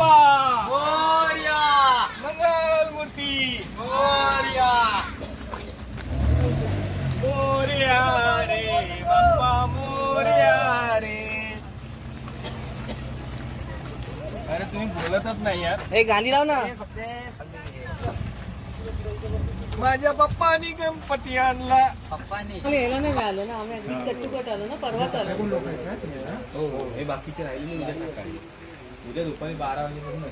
बाप्पा मोरया मंगलमूर्ती मोरया मोरया रे बाप्पा मोरया रे. अरे तुम्ही बोलतच नाही यार. हे गाणी लाव ना. माझ्या बाप्पानी गणपती आणला. पप्पानी यायला नाही मिळालं ना. आम्ही अगदी कट्टुकट आलो ना. परवाच आलो. हो हो हे बाकीचे राहिले उद्या सकाळी. उद्या दुपारी 12 वाजेपर्यंत